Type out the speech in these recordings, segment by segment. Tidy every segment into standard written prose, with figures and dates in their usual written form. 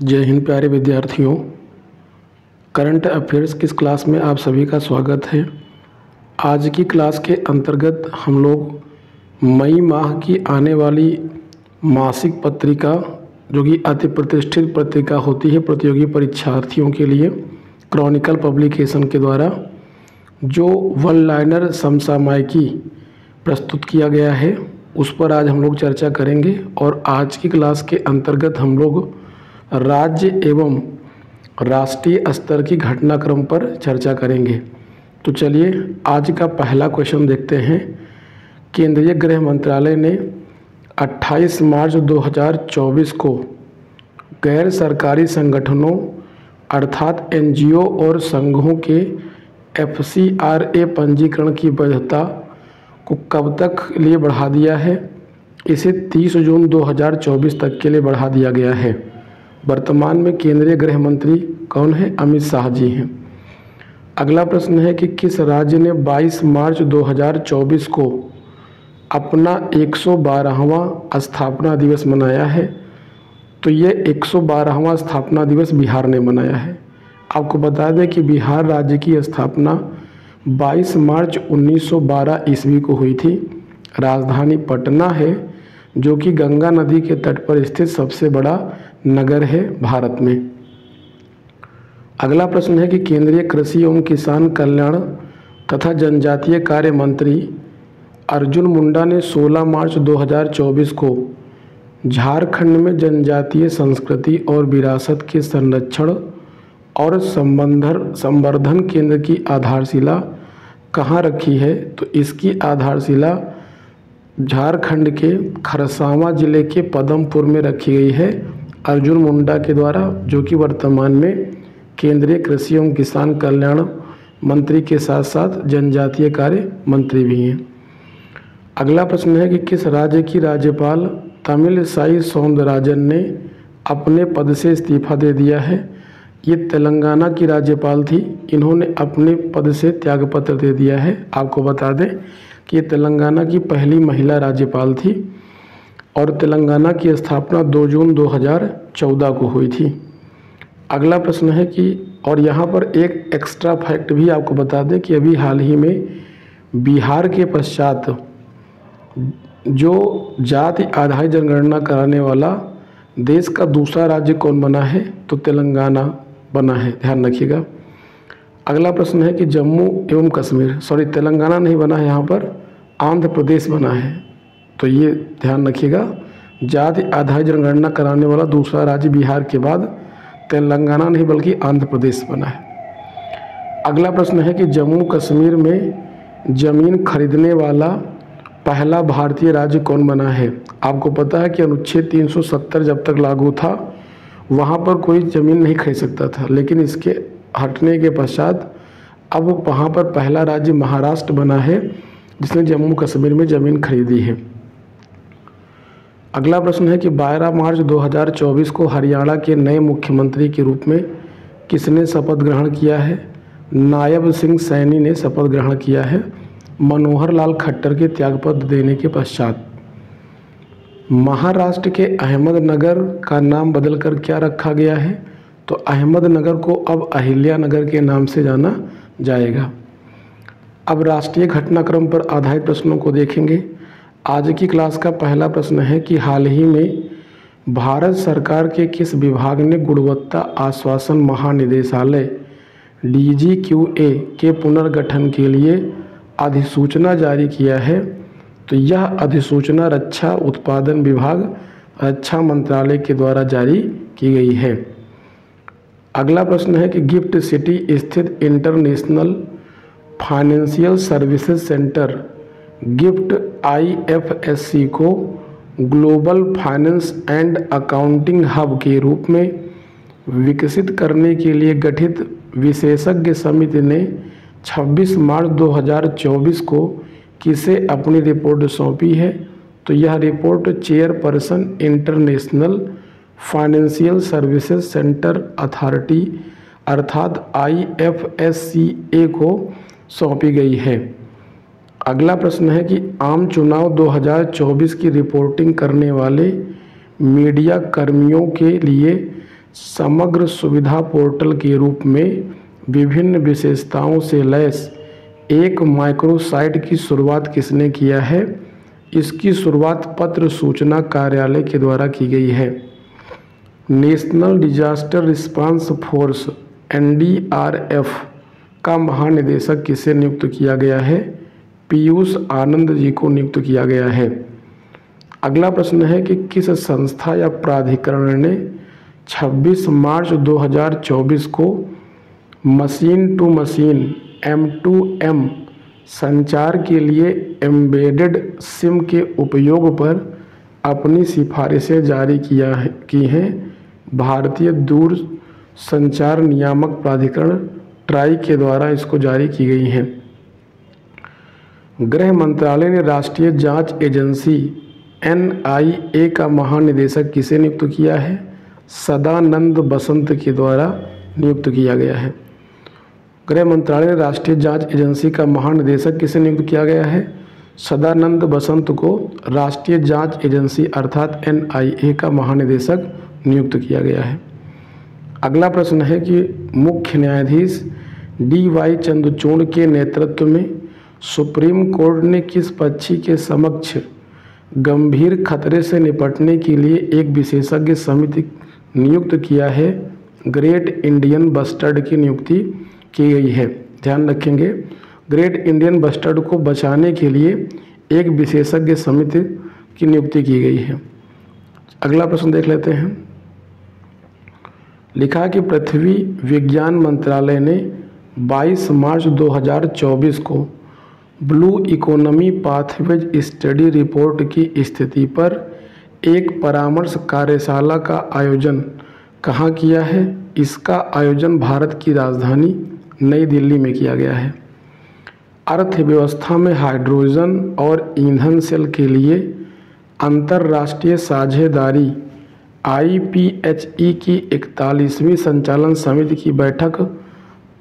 जय हिंद प्यारे विद्यार्थियों। करंट अफेयर्स किस क्लास में आप सभी का स्वागत है। आज की क्लास के अंतर्गत हम लोग मई माह की आने वाली मासिक पत्रिका, जो कि अति प्रतिष्ठित पत्रिका होती है प्रतियोगी परीक्षार्थियों के लिए, क्रॉनिकल पब्लिकेशन के द्वारा जो वन लाइनर समसामयिकी प्रस्तुत किया गया है, उस पर आज हम लोग चर्चा करेंगे। और आज की क्लास के अंतर्गत हम लोग राज्य एवं राष्ट्रीय स्तर की घटनाक्रम पर चर्चा करेंगे। तो चलिए आज का पहला क्वेश्चन देखते हैं। केंद्रीय गृह मंत्रालय ने 28 मार्च 2024 को गैर सरकारी संगठनों अर्थात एनजीओ और संघों के FCRA पंजीकरण की वैधता को कब तक लिए बढ़ा दिया है। इसे 30 जून 2024 तक के लिए बढ़ा दिया गया है। वर्तमान में केंद्रीय गृह मंत्री कौन है? अमित शाह जी हैं। अगला प्रश्न है कि किस राज्य ने 22 मार्च 2024 को अपना 112वां स्थापना दिवस मनाया है? तो ये 112वां स्थापना दिवस बिहार ने मनाया है। आपको बता दें कि बिहार राज्य की स्थापना 22 मार्च 1912 ईस्वी को हुई थी। राजधानी पटना है, जो कि गंगा नदी के तट पर स्थित सबसे बड़ा नगर है भारत में। अगला प्रश्न है कि केंद्रीय कृषि एवं किसान कल्याण तथा जनजातीय कार्य मंत्री अर्जुन मुंडा ने 16 मार्च 2024 को झारखंड में जनजातीय संस्कृति और विरासत के संरक्षण और संवर्धन केंद्र की आधारशिला कहाँ रखी है? तो इसकी आधारशिला झारखंड के खरसावां जिले के पदमपुर में रखी गई है अर्जुन मुंडा के द्वारा, जो कि वर्तमान में केंद्रीय कृषि एवं किसान कल्याण मंत्री के साथ साथ जनजातीय कार्य मंत्री भी हैं। अगला प्रश्न है कि किस राज्य की राज्यपाल तमिलिसाई सौंदरराजन ने अपने पद से इस्तीफा दे दिया है? ये तेलंगाना की राज्यपाल थी। इन्होंने अपने पद से त्यागपत्र दे दिया है। आपको बता दें कि ये तेलंगाना की पहली महिला राज्यपाल थी और तेलंगाना की स्थापना 2 जून 2014 को हुई थी। अगला प्रश्न है कि, और यहाँ पर एक एक्स्ट्रा फैक्ट भी आपको बता दें कि अभी हाल ही में बिहार के पश्चात जो जाति आधारित जनगणना कराने वाला देश का दूसरा राज्य कौन बना है? तो तेलंगाना बना है, ध्यान रखिएगा। अगला प्रश्न है कि जम्मू एवं कश्मीर, तेलंगाना नहीं बना है, यहाँ पर आंध्र प्रदेश बना है। तो ये ध्यान रखिएगा, जाति आधारित जनगणना कराने वाला दूसरा राज्य बिहार के बाद तेलंगाना नहीं बल्कि आंध्र प्रदेश बना है। अगला प्रश्न है कि जम्मू कश्मीर में ज़मीन खरीदने वाला पहला भारतीय राज्य कौन बना है? आपको पता है कि अनुच्छेद 370 जब तक लागू था वहाँ पर कोई ज़मीन नहीं खरीद सकता था, लेकिन इसके हटने के पश्चात अब वहाँ पर पहला राज्य महाराष्ट्र बना है जिसने जम्मू कश्मीर में ज़मीन खरीदी है। अगला प्रश्न है कि 12 मार्च 2024 को हरियाणा के नए मुख्यमंत्री के रूप में किसने शपथ ग्रहण किया है? नायब सिंह सैनी ने शपथ ग्रहण किया है मनोहर लाल खट्टर के त्यागपत्र देने के पश्चात। महाराष्ट्र के अहमदनगर का नाम बदलकर क्या रखा गया है? तो अहमदनगर को अब अहिल्या नगर के नाम से जाना जाएगा। अब राष्ट्रीय घटनाक्रम पर आधारित प्रश्नों को देखेंगे। आज की क्लास का पहला प्रश्न है कि हाल ही में भारत सरकार के किस विभाग ने गुणवत्ता आश्वासन महानिदेशालय DGQA के पुनर्गठन के लिए अधिसूचना जारी किया है? तो यह अधिसूचना रक्षा उत्पादन विभाग रक्षा मंत्रालय के द्वारा जारी की गई है। अगला प्रश्न है कि गिफ्ट सिटी स्थित international financial services centre gift IFSC को global finance and accounting hub के रूप में विकसित करने के लिए गठित विशेषज्ञ समिति ने 26 मार्च 2024 को किसे अपनी रिपोर्ट सौंपी है? तो यह report chairperson international financial services centre authority अर्थात IFSCA को सौंपी गई है। अगला प्रश्न है कि आम चुनाव 2024 की रिपोर्टिंग करने वाले मीडिया कर्मियों के लिए समग्र सुविधा पोर्टल के रूप में विभिन्न विशेषताओं से लैस एक माइक्रोसाइट की शुरुआत किसने किया है? इसकी शुरुआत पत्र सूचना कार्यालय के द्वारा की गई है। National disaster response force NDRF का महानिदेशक किसे नियुक्त किया गया है? पीयूष आनंद जी को नियुक्त किया गया है। अगला प्रश्न है कि किस संस्था या प्राधिकरण ने 26 मार्च 2024 को मशीन टू मशीन M2M संचार के लिए एम्बेडेड सिम के उपयोग पर अपनी सिफारिशें जारी की हैं? भारतीय दूर संचार नियामक प्राधिकरण ट्राई के द्वारा इसको जारी की गई हैं। गृह मंत्रालय ने राष्ट्रीय जांच एजेंसी NIA का महानिदेशक किसे नियुक्त किया है? सदानंद बसंत के द्वारा नियुक्त किया गया है। गृह मंत्रालय ने राष्ट्रीय जांच एजेंसी का महानिदेशक किसे नियुक्त किया गया है? सदानंद बसंत को राष्ट्रीय जांच एजेंसी अर्थात NIA का महानिदेशक नियुक्त किया गया है। अगला प्रश्न है कि मुख्य न्यायाधीश DY चंद्रचूड़ के नेतृत्व में सुप्रीम कोर्ट ने किस पक्षी के समक्ष गंभीर खतरे से निपटने के लिए एक विशेषज्ञ समिति नियुक्त किया है? ग्रेट इंडियन बस्टर्ड की नियुक्ति की गई है। ध्यान रखेंगे, ग्रेट इंडियन बस्टर्ड को बचाने के लिए एक विशेषज्ञ समिति की नियुक्ति की गई है। अगला प्रश्न देख लेते हैं। लिखा कि पृथ्वी विज्ञान मंत्रालय ने 22 मार्च 2024 को blue economy pathways study report की स्थिति पर एक परामर्श कार्यशाला का आयोजन कहाँ किया है? इसका आयोजन भारत की राजधानी नई दिल्ली में किया गया है। अर्थव्यवस्था में हाइड्रोजन और ईंधन सेल के लिए अंतर्राष्ट्रीय साझेदारी IPHE की 41वीं संचालन समिति की बैठक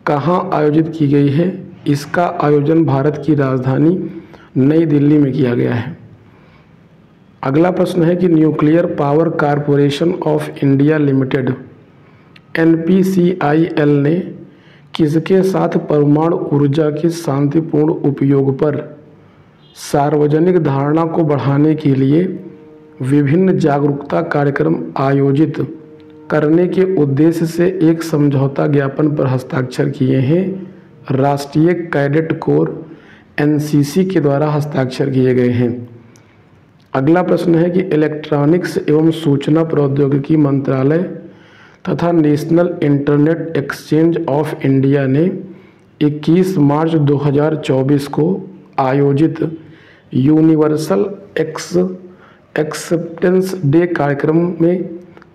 कहाँ आयोजित की गई है? इसका आयोजन भारत की राजधानी नई दिल्ली में किया गया है। अगला प्रश्न है कि nuclear power corporation of India limited NPCIL ने किसके साथ परमाणु ऊर्जा के शांतिपूर्ण उपयोग पर सार्वजनिक धारणा को बढ़ाने के लिए विभिन्न जागरूकता कार्यक्रम आयोजित करने के उद्देश्य से एक समझौता ज्ञापन पर हस्ताक्षर किए हैं? राष्ट्रीय कैडेट कोर NCC के द्वारा हस्ताक्षर किए गए हैं। अगला प्रश्न है कि इलेक्ट्रॉनिक्स एवं सूचना प्रौद्योगिकी मंत्रालय तथा national internet exchange of India ने 21 मार्च 2024 को आयोजित यूनिवर्सल एक्सेप्टेंस डे कार्यक्रम में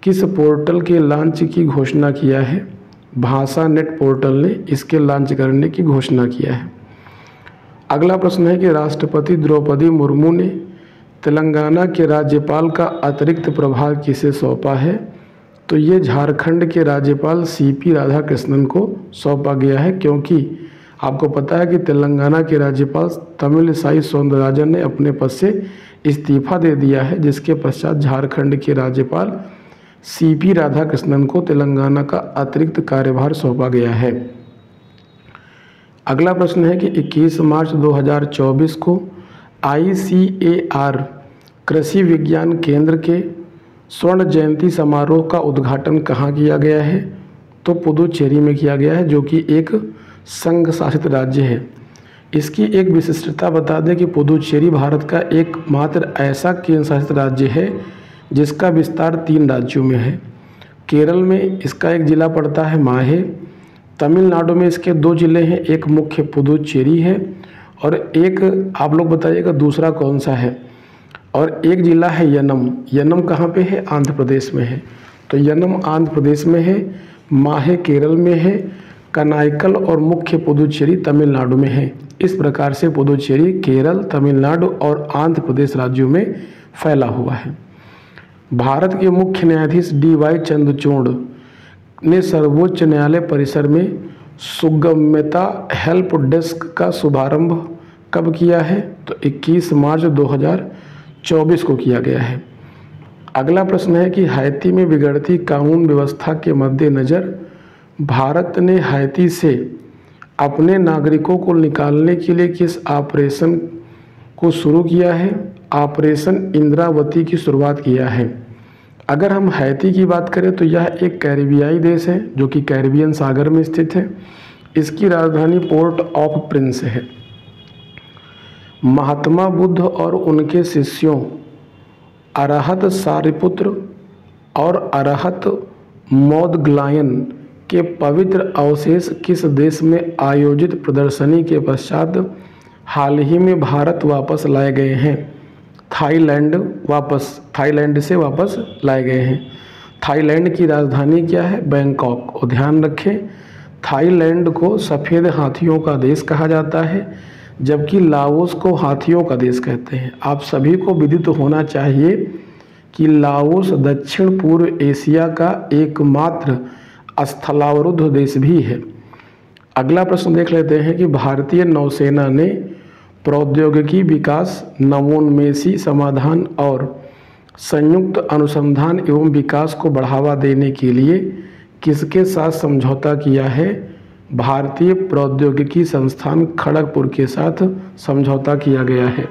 किस पोर्टल के लॉन्च की घोषणा किया है? भाषा नेट पोर्टल ने इसके लॉन्च करने की घोषणा किया है। अगला प्रश्न है कि राष्ट्रपति द्रौपदी मुर्मू ने तेलंगाना के राज्यपाल का अतिरिक्त प्रभार किसे सौंपा है? तो ये झारखंड के राज्यपाल CP राधाकृष्णन को सौंपा गया है, क्योंकि आपको पता है कि तेलंगाना के राज्यपाल तमिलिसाई सौंदरराजन ने अपने पद से इस्तीफा दे दिया है, जिसके पश्चात झारखंड के राज्यपाल CP राधाकृष्णन को तेलंगाना का अतिरिक्त कार्यभार सौंपा गया है। अगला प्रश्न है कि 21 मार्च 2024 को ICAR कृषि विज्ञान केंद्र के स्वर्ण जयंती समारोह का उद्घाटन कहाँ किया गया है? तो पुदुचेरी में किया गया है, जो कि एक संघ शासित राज्य है। इसकी एक विशिष्टता बता दें कि पुदुचेरी भारत का एकमात्र ऐसा केंद्र शासित राज्य है जिसका विस्तार 3 राज्यों में है। केरल में इसका एक जिला पड़ता है माहे, तमिलनाडु में इसके 2 जिले हैं, एक मुख्य पुदुचेरी है और एक आप लोग बताइएगा दूसरा कौन सा है, और एक जिला है यनम। यनम कहाँ पे है? आंध्र प्रदेश में है। तो यनम आंध्र प्रदेश में है, माहे केरल में है, कनाइकल और मुख्य पुदुचेरी तमिलनाडु में है। इस प्रकार से पुदुचेरी केरल, तमिलनाडु और आंध्र प्रदेश राज्यों में फैला हुआ है। भारत के मुख्य न्यायाधीश DY चंद्रचूड़ ने सर्वोच्च न्यायालय परिसर में सुगम्यता हेल्प डेस्क का शुभारंभ कब किया है? तो 21 मार्च 2024 को किया गया है। अगला प्रश्न है कि हैती में बिगड़ती कानून व्यवस्था के मद्देनज़र भारत ने हैती से अपने नागरिकों को निकालने के लिए किस ऑपरेशन को शुरू किया है? ऑपरेशन इंद्रावती की शुरुआत किया है। अगर हम हैती की बात करें तो यह एक कैरिबियाई देश है जो कि कैरिबियन सागर में स्थित है। इसकी राजधानी पोर्ट ऑफ प्रिंस है। महात्मा बुद्ध और उनके शिष्यों अरहत सारिपुत्र और अरहत मोदग्लायन के पवित्र अवशेष किस देश में आयोजित प्रदर्शनी के पश्चात हाल ही में भारत वापस लाए गए हैं? थाईलैंड से वापस लाए गए हैं। थाईलैंड की राजधानी क्या है? बैंकॉक। और ध्यान रखें, थाईलैंड को सफ़ेद हाथियों का देश कहा जाता है, जबकि लाओस को हाथियों का देश कहते हैं। आप सभी को विदित होना चाहिए कि लाओस दक्षिण पूर्व एशिया का एकमात्र स्थलावरुद्ध देश भी है। अगला प्रश्न देख लेते हैं कि भारतीय नौसेना ने प्रौद्योगिकी विकास, नवोन्मेषी समाधान और संयुक्त अनुसंधान एवं विकास को बढ़ावा देने के लिए किसके साथ समझौता किया है? भारतीय प्रौद्योगिकी संस्थान खड़गपुर के साथ समझौता किया गया है।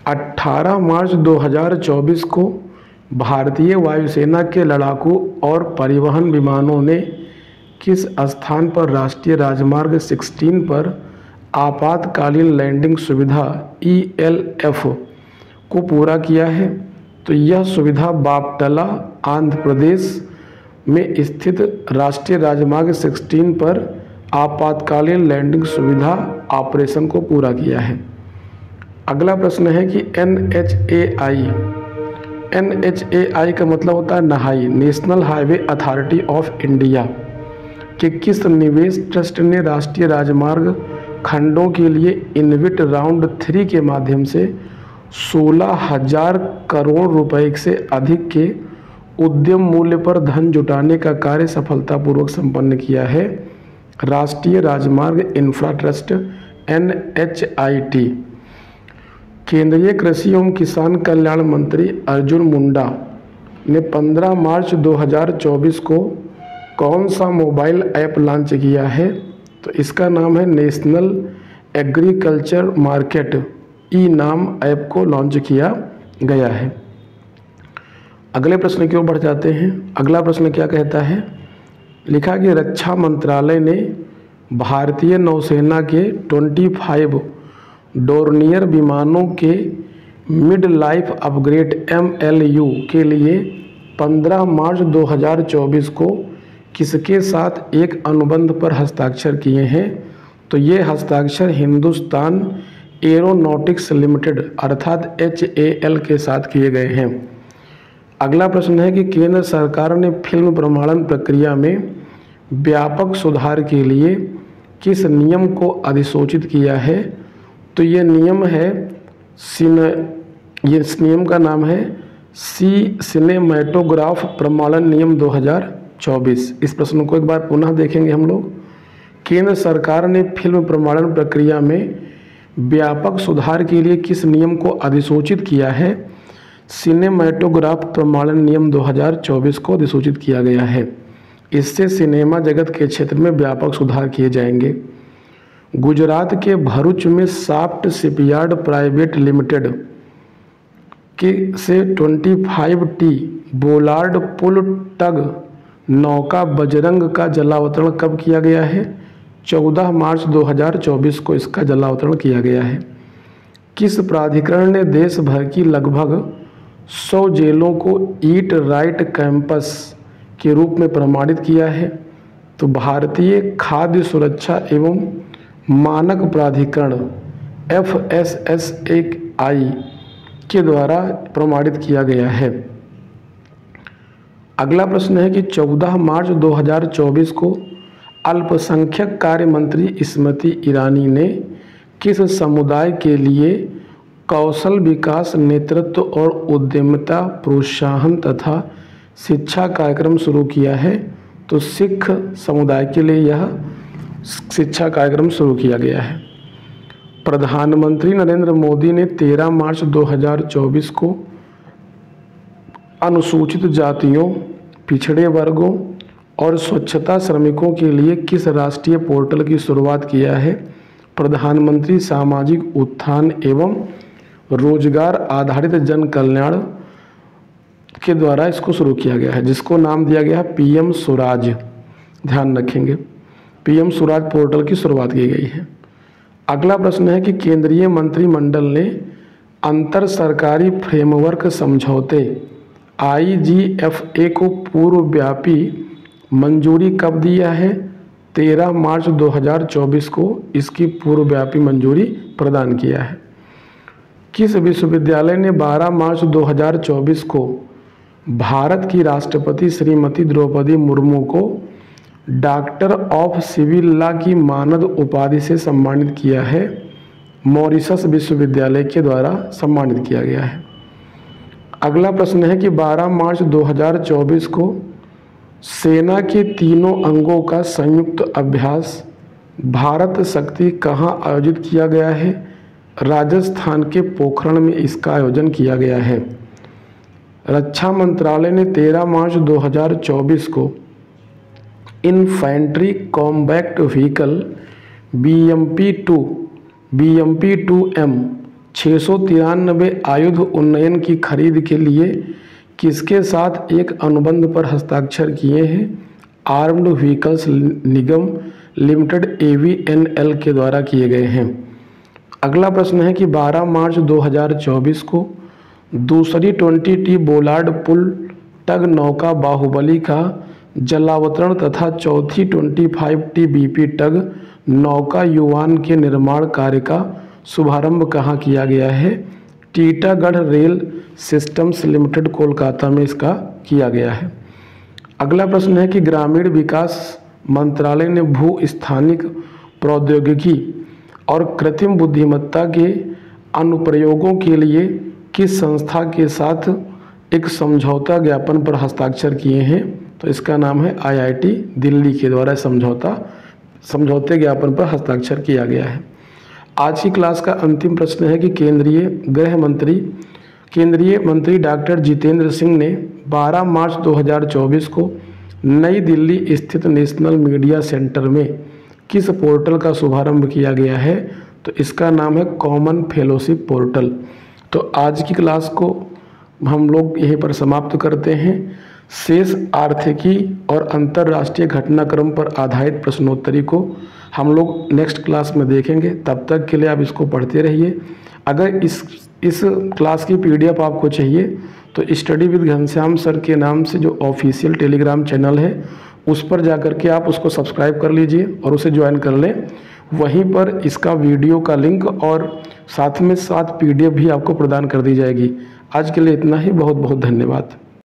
18 मार्च 2024 को भारतीय वायुसेना के लड़ाकू और परिवहन विमानों ने किस स्थान पर राष्ट्रीय राजमार्ग 16 पर आपातकालीन लैंडिंग सुविधा ELF को पूरा किया है? तो यह सुविधा बापटला, आंध्र प्रदेश में स्थित राष्ट्रीय राजमार्ग 16 पर आपातकालीन लैंडिंग सुविधा ऑपरेशन को पूरा किया है। अगला प्रश्न है कि NHAI का मतलब होता है नहाई, national highway authority of India के किस निवेश ट्रस्ट ने राष्ट्रीय राजमार्ग खंडों के लिए इनविट राउंड 3 के माध्यम से 16,000 करोड़ रुपए से अधिक के उद्यम मूल्य पर धन जुटाने का कार्य सफलतापूर्वक संपन्न किया है? राष्ट्रीय राजमार्ग इंफ्रा ट्रस्ट NHIT। केंद्रीय कृषि एवं किसान कल्याण मंत्री अर्जुन मुंडा ने 15 मार्च 2024 को कौन सा मोबाइल ऐप लॉन्च किया है? तो इसका नाम है नेशनल एग्रीकल्चर मार्केट नाम ऐप को लॉन्च किया गया है। अगले प्रश्न की ओर बढ़ जाते हैं। अगला प्रश्न क्या कहता है? लिखा कि रक्षा मंत्रालय ने भारतीय नौसेना के 25 डोर्नियर विमानों के मिड लाइफ अपग्रेड MLU के लिए 15 मार्च 2024 को किसके साथ एक अनुबंध पर हस्ताक्षर किए हैं? तो ये हस्ताक्षर हिंदुस्तान एरोनॉटिक्स लिमिटेड अर्थात HAL के साथ किए गए हैं। अगला प्रश्न है कि केंद्र सरकार ने फिल्म प्रमाणन प्रक्रिया में व्यापक सुधार के लिए किस नियम को अधिसूचित किया है? तो ये नियम है इस नियम का नाम है सिनेमैटोग्राफ प्रमाणन नियम 2024। इस प्रश्न को एक बार पुनः देखेंगे हम लोग। केंद्र सरकार ने फिल्म प्रमाणन प्रक्रिया में व्यापक सुधार के लिए किस नियम को अधिसूचित किया है? सिनेमैटोग्राफ प्रमाणन नियम 2024 को अधिसूचित किया गया है। इससे सिनेमा जगत के क्षेत्र में व्यापक सुधार किए जाएंगे। गुजरात के भरूच में साफ्ट शिपयार्ड प्राइवेट लिमिटेड के से 25T बोलार्ड पुल टग नौका बजरंग का जलावतरण कब किया गया है? 14 मार्च 2024 को इसका जलावतरण किया गया है। किस प्राधिकरण ने देश भर की लगभग 100 जेलों को ईट राइट कैंपस के रूप में प्रमाणित किया है? तो भारतीय खाद्य सुरक्षा एवं मानक प्राधिकरण FSSAI के द्वारा प्रमाणित किया गया है। अगला प्रश्न है कि 14 मार्च 2024 को अल्पसंख्यक कार्य मंत्री स्मृति ईरानी ने किस समुदाय के लिए कौशल विकास, नेतृत्व और उद्यमिता प्रोत्साहन तथा शिक्षा कार्यक्रम शुरू किया है? तो सिख समुदाय के लिए यह शिक्षा कार्यक्रम शुरू किया गया है। प्रधानमंत्री नरेंद्र मोदी ने 13 मार्च 2024 को अनुसूचित जातियों, पिछड़े वर्गों और स्वच्छता श्रमिकों के लिए किस राष्ट्रीय पोर्टल की शुरुआत किया है? प्रधानमंत्री सामाजिक उत्थान एवं रोजगार आधारित जन कल्याण के द्वारा इसको शुरू किया गया है, जिसको नाम दिया गया है पीएम स्वराज। ध्यान रखेंगे, पीएम स्वराज पोर्टल की शुरुआत की गई है। अगला प्रश्न है कि केंद्रीय मंत्रिमंडल ने अंतर सरकारी फ्रेमवर्क समझौते IGFA को पूर्वव्यापी मंजूरी कब दिया है? 13 मार्च 2024 को इसकी पूर्वव्यापी मंजूरी प्रदान किया है। किस विश्वविद्यालय ने 12 मार्च 2024 को भारत की राष्ट्रपति श्रीमती द्रौपदी मुर्मू को डॉक्टर ऑफ सिविल लॉ की मानद उपाधि से सम्मानित किया है? मॉरिशस विश्वविद्यालय के द्वारा सम्मानित किया गया है। अगला प्रश्न है कि 12 मार्च 2024 को सेना के तीनों अंगों का संयुक्त अभ्यास भारत शक्ति कहाँ आयोजित किया गया है? राजस्थान के पोखरण में इसका आयोजन किया गया है। रक्षा मंत्रालय ने 13 मार्च 2024 को इन्फेंट्री कॉम्बैक्ट व्हीकल BMP-2M 693 आयुध उन्नयन की खरीद के लिए किसके साथ एक अनुबंध पर हस्ताक्षर किए हैं? आर्म्ड व्हीकल्स निगम लिमिटेड AVNL के द्वारा किए गए हैं। अगला प्रश्न है कि 12 मार्च 2024 को दूसरी 20T बोलार्ड पुल टग नौका बाहुबली का जलावतरण तथा चौथी 25T BP टग नौका युवान के निर्माण कार्य का शुभारंभ कहाँ किया गया है? Titagarh rail systems limited Kolkata में इसका किया गया है। अगला प्रश्न है कि ग्रामीण विकास मंत्रालय ने भू स्थानिक प्रौद्योगिकी और कृत्रिम बुद्धिमत्ता के अनुप्रयोगों के लिए किस संस्था के साथ एक समझौता ज्ञापन पर हस्ताक्षर किए हैं? तो इसका नाम है IIT दिल्ली के द्वारा समझौते ज्ञापन पर हस्ताक्षर किया गया है। आज की क्लास का अंतिम प्रश्न है कि केंद्रीय मंत्री डॉक्टर जितेंद्र सिंह ने 12 मार्च 2024 को नई दिल्ली स्थित नेशनल मीडिया सेंटर में किस पोर्टल का शुभारंभ किया गया है? तो इसका नाम है कॉमन फेलोशिप पोर्टल। तो आज की क्लास को हम लोग यहीं पर समाप्त करते हैं। शेष आर्थिकी और अंतर्राष्ट्रीय घटनाक्रम पर आधारित प्रश्नोत्तरी को हम लोग नेक्स्ट क्लास में देखेंगे। तब तक के लिए आप इसको पढ़ते रहिए। अगर इस क्लास की PDF आपको चाहिए तो स्टडी विद घनश्याम सर के नाम से जो ऑफिशियल टेलीग्राम चैनल है उस पर जाकर के आप उसको सब्सक्राइब कर लीजिए और उसे ज्वाइन कर लें। वहीं पर इसका वीडियो का लिंक और साथ में साथ PDF भी आपको प्रदान कर दी जाएगी। आज के लिए इतना ही। बहुत बहुत धन्यवाद।